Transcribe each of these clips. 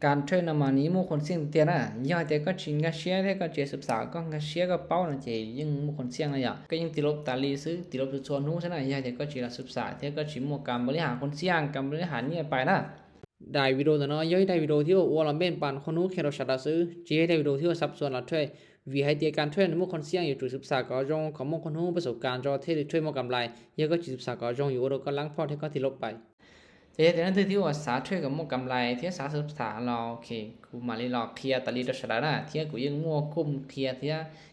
การเทรนนำมานี้หมู่คนเสี่ยงเตียนะย่อแต่ก็ชิงก็เชียร์แต่ก็เจศึกษาก็เชียร์ก็เป้านะเจยังหมู่คนเสี่ยงนะก็ยังติลบตาลีซื้อติลบส่วนหูซะนะย่อแต่ก็จิศึกษาแต่ก็ชิหมู่การบริหารคนเสี่ยงการบริหารเนี่ยไปนะได้วิดีโอเนาะย่อยได้วิดีโอที่ว่าลำเป็นปานคนหูแค่เราชาซื้อเจได้วิดีโอที่ว่าซับซ้อนละถ้วยวิให้เตียการเทรนหมู่คนเสี่ยงอยู่จุดศึกษาก็จงของหมู่คนหูประสบการณ์จอเทช่วยหมู่กำไรย่อก็จิศึกษาก็จงอยู่เราก็ล้างพอที่ก็ติลบไปแต่นั้นที่ว่าสาช่วยกับหมู่กำไรที่สาศึกษาเราโอเคกูมาลีหลอกเคลียร์ตะลีตชดานะที่กูยังมั่วคุมเคลียร์ที่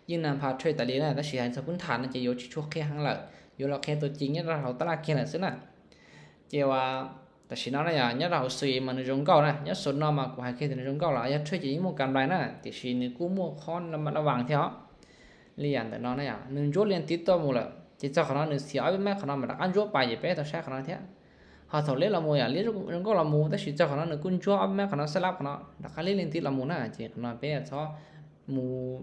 ยิ่งนำพาช่วยตะลีนะแต่สิให้พื้นฐานจะอยู่ชั่วแค่ข้างหลังอยู่เราแค่ตัวจริงเนี่ยเราตลาดแค่นั้นซินะเจว่าแต่สิเนาะนะเนี่ยเราซื้อมันจงเก่านะเนี่ยสนเนาะมากูให้แค่ในจงเก่าล่ะอย่าช่วยจะยิ่งหมู่กำไรนะแต่สินี่กูมั่วค้อนระวังเถาะเรียนแต่เนาะนะ1โจเรียนติดต่อหมู่ละจิตเจ้าของ1เสียเอาไปแม่ของมันอันโจไปอย่าไปต้องใช้ของเถาะhọ thầu lấy là mùi à lấy rung có là mù ta chỉ cho nó được quân chúa mấy nó sẽ lắp nó đặc khá lấy lên tí là mù nè chỉ nó bé cho mù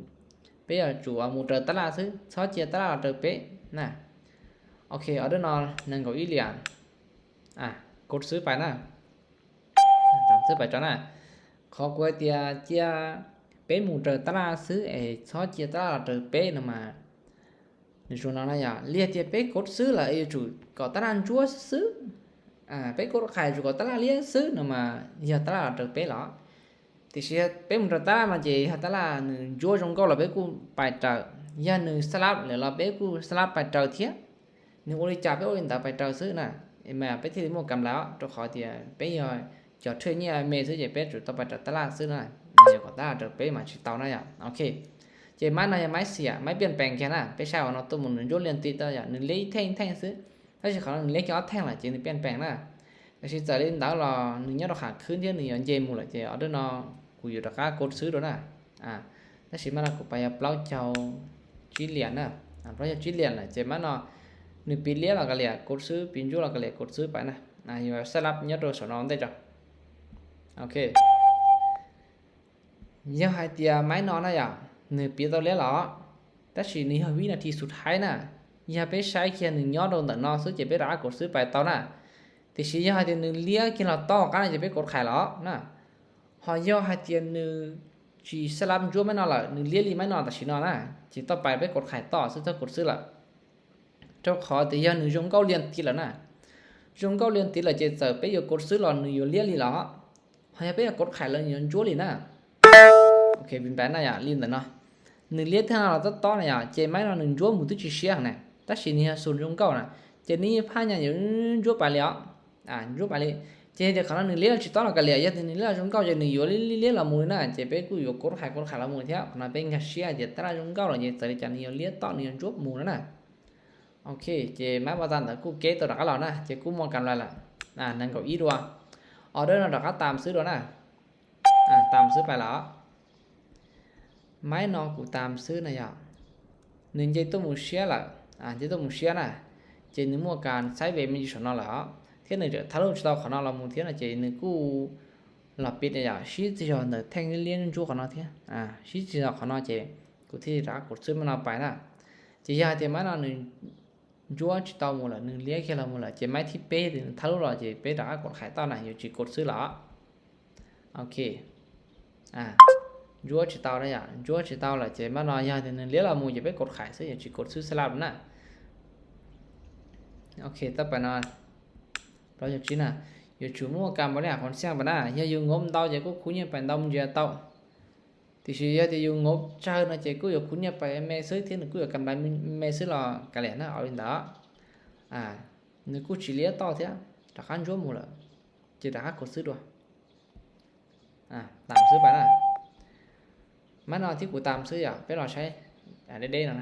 bé chủ mù trời ta là thứ cho chia ta là trời bé nè ok ở đó nó nên có ý liền cột sứ phải nè tạm sứ phải cho nè khó quay tia chia bé mù trời ta là sứ cho chia ta là trời bé nè mà nên số nó này lia tia bé cột sứ là chủ có ta ăn chúa sứ bé cột khai chủ có ta là lia sứ nè mà giờ ta là trời bé lọ thì sẽ bé mù trời ta mà chỉ ta là chúa trong câu là bé cu bài trời giờ nữ slap là bé cu slap bài trời thiết nếu ôi chả bé ôi ta bài trời sứ nè mà bé thì một cầm lão cho khỏi thì bé giờ cho thuê như mẹ sứ bé chủ tao bài trời ta là sứ nè giờ có ta trời bé mà chỉ tao này ok chỉ máy này máy xỉa máy biến bèn kia nè bé sao nó tôi muốn vô liên tít tao giờ nữ lấy thanh sứถ้าสิเขานึงเล็กยอดแท่งล่ะจิเปลี่ยนแปลงนะแต่สิจะเล่นดาวรอนึงยอดขาขึ้นเที่ยนึงยอนเจมูล่ะเจออเดอร์นอกูอยู่ตะกากดซื้อด้วยนะถ้าสิมาละกูไปเปล่าเจ้าจีเหรียญนะเพราะจีเหรียญล่ะเจมาเนาะนึงปีเลี้ยแล้วก็เลยกดซื้อปินจูแล้วก็เลยกดซื้อไปนะอยู่สลับยอดโดสนองได้จ้ะโอเคยังให้เตียไม้นอนนะอย่านึงปีตัวเลี้ยหรอแต่สินี่วินาทีสุดท้ายนะอย่าไปใช้แค่1ยอดโดนแต่นอซื้อจะไปรากดซื้อไปตอนน่ะแต่สิอย่าให้1เลี้ยกินเราต่อกันจะไปกดขายหรอนะหอย่าให้เตียน1สิสลับจั่วไม่นอนล่ะ1เลี้ยลีไม่นอนแต่สินอนนะสิต่อไปไปกดขายต่อซื้อถ้ากดซื้อล่ะเจ้าขอแต่อย่า1จงเก้าเรียนติดแล้วนะจงเก้าเรียนติดแล้วจะไปอยู่กดซื้อหรอ1อยู่เลี้ยลีหรอให้ไปกดขายแล้ว1จั่วลีนะโอเคเป็นไปนะอย่าลิ้นแต่เนาะ1เลี้ยถ้าเราต่อเนี่ยเจไม่นอน1จั่วหมู่ที่สิเสียนะแต่สินี่ศูนย์จงเก้านะเจนี่พาเนี่ยอยู่จั่วไปแล้วจั่วไปเลยเจจะขนาด1เลี้ยจิตต่อแล้วก็เลี้ย1เลี้ยจงเก้าจะ1อยู่เลี้ยละหมู่นะเจไปกูอยู่กดขายละหมู่เท่านะเป็นกะเสียเจตระจงเก้าแล้วเจจะนี่เลี้ยต่อนี่จั่วหมู่นะโอเคเจมาบ่ทันแต่กูเกตตัวดักแล้วนะเจกูมองกันแล้วล่ะนั่นก็อีดัวออเดอร์เราดักตามซื้อด้วยนะตามซื้อไปแล้วไม้นอกูตามซื้อนะอย่า1เจตัวหมู่เสียล่ะเจตัวหมู่เสียนะเจนึมั่วการใช้เวมีสนอแล้วเที่ยนึเดี๋ยวถ้าเราจะเอาของเราหมู่เที่ยนะเจนึกูหลับปิดอย่าชี้จะเอาเนแทงเลี้ยงจูของเราเที่ยชี้จะเอาของเราเจกูที่รักกดซื้อมันเอาไปนะเจยาเจมันเอา1จั่วจิตเอาหมู่ละ1เลี้ยแค่ละหมู่ละเจไม่ที่เป๊ะถ้าเราเจเป๊ะรักกดขายตอนน่ะอยู่จิกดซื้อละโอเคจั่วจิตเอาได้อย่างจั่วจิตเอาละเจมันเอายา1เลี้ยละหมู่จะไปกดขายซื้ออยู่จิกดซื้อสลับนะโอเคต่อไปนะเราจะชี้นะอยู่chủ mua cam bữa nay còn xem bữa nay giờ dùng ngốm tao giờ có cú như bàn đông giờ tao thì giờ thì dùng ngốm chơi nó chỉ có dùng cú như bàn mẹ sới thế nó cứ cầm lại mẹ sới là cái lẽ nó ở bên đó nó cứ chỉ lía to thế đã ăn chúa mù rồi chỉ đã cột sới rồi tạm sới bạn má nó thì của tạm sới à biết là sai đây nè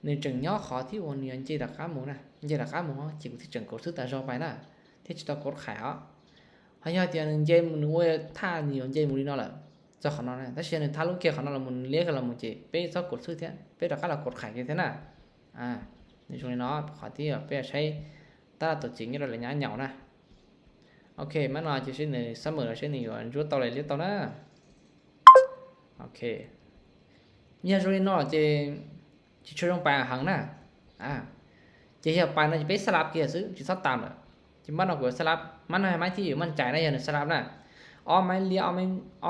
nên chừng nhỏ khó thì ôn nhận chỉ là cá mù nè chỉ là cá mù chỉ có thì chừng cột sới tại do bài nè thế chỉ tao cột khải á hay là tiền dây mình nuôi tha nhiều dây mình đi nó là cho họ nó này thế nên tha lúc kia họ nó là mình liếc là mình chỉ bé cho cột sứ thế bé là cái là cột khải như thế nào nên chúng nó họ thì bé thấy ta là tổ chính như là nhá nhậu nè ok mà nó chỉ xin này sớm mở là xin này rồi rút tao lại liếc tao đó ok như rồi nó chỉ cho trong bài hàng nè chỉ hiểu bài nó chỉ bé slap kia xứ chỉ sắp tạm rồi chỉ bắt đầu của slapมันให้ไม้ที่อยู่มั่นใจได้อย่างสลับน่ะ อ้อไม้เลียอ้อ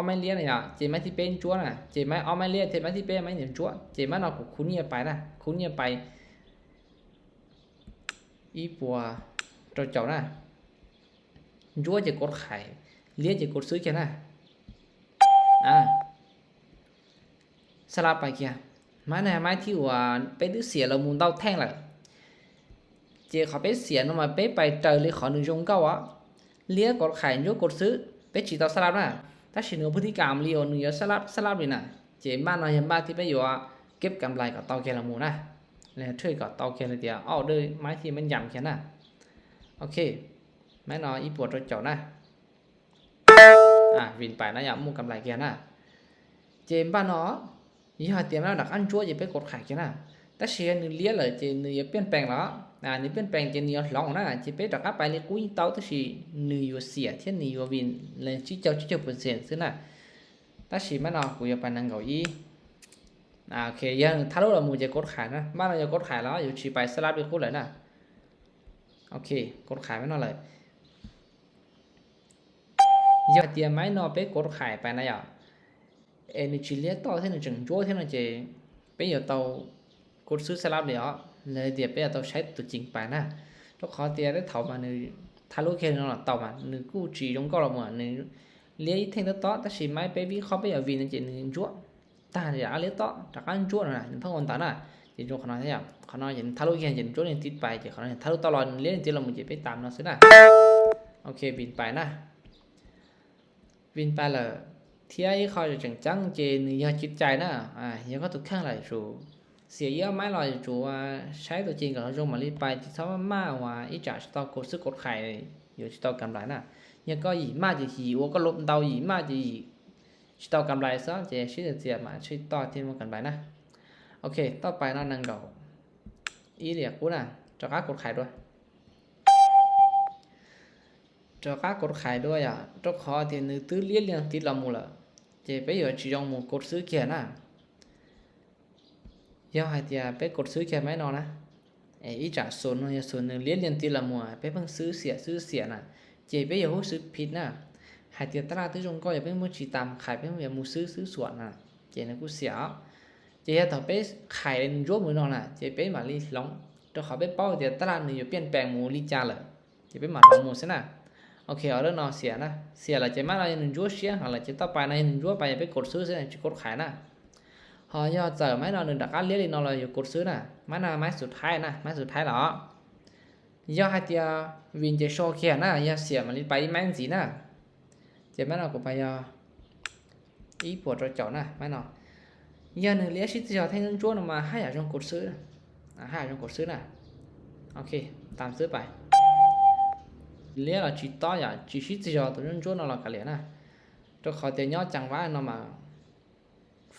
ไม้เลียน่ะเจไม้ที่เป็นจั่วน่ะเจไม้อ้อไม้เลียเทไม้ที่เป็นไม้เนี่ยจั่วเจไม้นอกูเนี่ยไปนะคุณเนี่ยไปอีปัวเจ้าน่ะจั่วจะกดไข่เลียจะกดซื้อแค่น่ะสลับไปเกียไม้น่ะไม้ที่ว่าเป็นเสียเรามูลเต้าแท่งล่ะเจเขาไปเสียนมาไปเจอเลยขอ1จงเก้าอ่ะเลียกดไข่จั่วกดซื้อไปchỉ tao saladน่ะถ้าสิเนื้อพฤติกรรมเลียวเนื้อsaladนี่น่ะเจบ้านเรายังบ้านที่ไปอยู่อ่ะเก็บกำไรกับเตาแกละหมูนะแล้วช่วยกับเตาแกละเดียวเอาด้วยไม้ที่มันย่ำแค่น่ะโอเคแม่นออีปวดรถเจ้านะวินไปนะอย่ามูกำไรแกน่ะเจบ้านเนาะยี่ห้อเตรียมแล้วดักอันจั่วจะไปกดไข่แกน่ะถ้าเสียเนื้อเลี้ยเลยเจเนื้อเปลี่ยนแปลงแล้วนี่เปลี่ยนแปลงเจเนื้อหลงนะจะไปดักไปเลยกุ้ยเตาที่สิเนื้อเสียที่เนื้อวินเลยชี้เจ้า%ซึ่งน่ะถ้าสิมันเอากูจะไปนั่งเก้าอี้โอเคยังถ้าเราหมู่จะกดขายนะบ้านเราจะกดขายแล้วอยู่สิไปสลับไปคู่เลยนะโอเคกดขายไม่นอนเลยอย่าเตรียมไม้นอไปกดขายไปนะอย่านี่จิเลียต่อที่1จังจั่วที่นั่นเจไปอยู่เตากดซื้อสลับเดี๋ยวเลยเดี๋ยวไปเอาใช้ตัวจริงไปนะแล้วขอเตียได้เท่ามานึทะลุแค่นั้นล่ะต่อมานึกูจีจงก็ละหมู่นึเลี้ยเท่งต่อแต่สิไม้ไปวิเคราะห์ไปเอาวินจังนึจั่วตาอย่าเลี้ยต่อจากอันจั่วน่ะเพิ่งวันตาน่ะจิจั่วขนาดนี้ขนาดเห็นทะลุแค่จิจั่วนี่ติดไปจิขนาดทะลุตลอดเลี้ยจิเราหมู่จะไปตามเนาะซินะโอเคบินไปนะบินไปแล้วเที่ยเขาจะจังเจนี่ยาจิตใจนะยังก็ทุกครั้งหลายสู่เสียเยอะไหมเราจู่ว่าใช้ตัวจริงกับเราจงมาลีไปที่ชอบมากว่าอีจ่าสตอกกดซื้อกดขายอยู่สตอกกำไรน่ะยังก็อีมากจะหีว่าก็ลบเดาอีมากจะอีสตอกกำไรซะจะชื่อเสียมาชื่อต่อที่มันกันไปนะโอเคต่อไปนั่นนังดอกอีเรียกกูน่ะจะกล้ากดขายด้วยจะกล้ากดขายด้วยจะขอที่นึกตื้อเลี้ยงติดเราหมู่ละจะไปอยู่จีจงหมู่กดซื้อแค่น่ะ要还点ไปกดซื้อแค่ไม่นอนนะอีจ่าส่วนนึงเลี้ยงติละมัวไปเพิ่งซื้อเสียน่ะเจไปอย่าฮู้ซื้อผิดน่ะหายเตียตลาดที่จงก็อย่าเพิ่งมือฉีตามขายเพิ่งอย่ามูซื้อสวนน่ะเจนะกูเสียเจต่อไปขายในโยมือนอนน่ะเจไปมาลีลองตัวเขาไปเป้าเตียตลาดนึงอยู่เปลี่ยนแปลงหมูลีจาเลยเจไปมาลองหมูซะน่ะโอเคเอาเรื่องนอนเสียนะเสียแล้วเจมาเรา1โยเสียหาแล้วเจต่อไปใน1โยไปไปกดซื้อซะจะกดขายน่ะhọ do chờ máy nào đừng đặt ăn lý nó làอยู่กดซื้อน่ะmáy nào máy สุดท้ายนะmáy สุดท้ายหรอย่อให้เตียวินจะโชว์แค่น่ะอย่าเสียมันไปไม้สิน่ะเจ็บไม้nàoก็ไปอีปวดเจ้าน่ะไม้nàoอย่านึงเลี้ยชิจะให้เงินจ้วนมาให้จงกดซื้อให้จงกดซื้อน่ะโอเคตามซื้อไปเลี้ยlà chỉ to chỉชิจะตัวเงินจ้วนเราก็เลี้ยน่ะตัวเขาเตียย่อจังว่าnó mà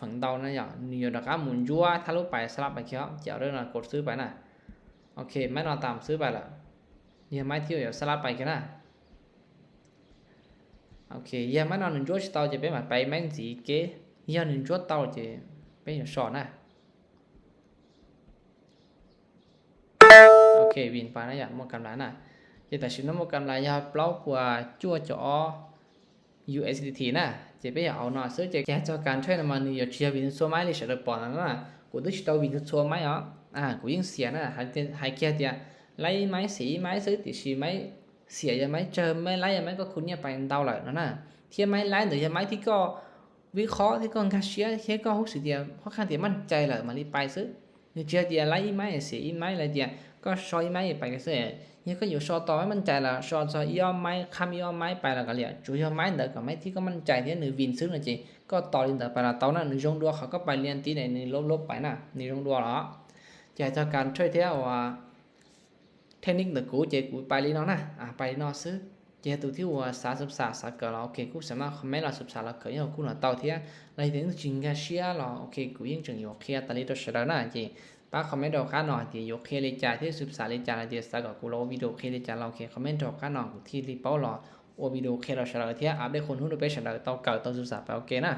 phần đầu nó nhỏ nhiều đặc á muốn vua thay lúc bài slap bài kéo chèo đây là cộtซื้อไปน่ะโอเคไม่นอนตามซื้อไปละเนี่ยไม่เที่ยวอย่า slap ไปกันนะโอเคอย่าไม่นอน1จุดเตาจะเป็นแบบไปแม่งสีเก๋อย่า1จุดเตาจะเป็นอย่างสอนน่ะโอเควินไปนะอย่าหมดกำไรน่ะจะแต่ชิ้นน้ำหมดกำไรอย่าเปล่ากว่าจั่วจ่อ USDT น่ะจะไปเอาหน่อยซื้อจะแก้จากการช่วยมันอยู่เชียร์วินซัวไม้เลยเฉลิมปอนนั่นน่ะกูต้องชิดเอาวินซัวไม้กูยิ่งเสียน่ะหายแก่เดียไล่ไม้สีไม้ซื้อติดสีไม้เสียยังไม้เจอไม่ไล่ยังไม้ก็คุณเนี่ยไปเดาเลยนั่นน่ะเทียไม้ไล่หรือยังไม้ที่ก็วิเคราะห์ที่ก็การเชียร์ที่ก็รู้สึกเดียวเพราะข้างเดียวมั่นใจเลยมาลีไปซื้อเชียร์เดียไล่ไม้สีไม้อะไรเดียก็ซอยไม้ไปกันซื้อเนี่ยก็อยู่ชอต่อไม่มั่นใจละชอยอมไม้คำยอมไม้ไปแล้วก็เรียกจุยอมไม้เด็กกับไม้ที่ก็มั่นใจเนี่ยหนึ่งวินซื้อนะจีก็ต่อเรียนแต่ไปละตอนนั้นหนึ่งจงดัวเขาก็ไปเรียนที่ไหนหนึ่งลบไปน่ะหนึ่งจงดัวเหรอจะจากการช่วยเที่ยวว่าเทคนิคเด็กกูเจกูไปลีนอนะไปลีนอซื้อเจตัวที่ว่าศึกษาเกิดเราโอเคกูสามารถคอมเมนต์เราศึกษาเราเกิดยังกูหน่อยต่อเที่ยอะไรถึงจริงกันเชียร์เราโอเคกูยิ่งจึงอยู่โอเคตอนนี้ตัวเฉลยน่ะจีป้าคอมเมนต์ดอกกันหน่อยที่ยกเคลิจาที่ศึกษาลิจาที่สักกับกูเราวิดีโอเคลิจาเราโอเคคอมเมนต์ดอกกันหน่อยที่รีเป้าหล่อวิดีโอเคเราเฉลยที่อัปเดตคนหุ่นไปเฉลยต่อเก่าต่อศึกษาไปโอเคนะ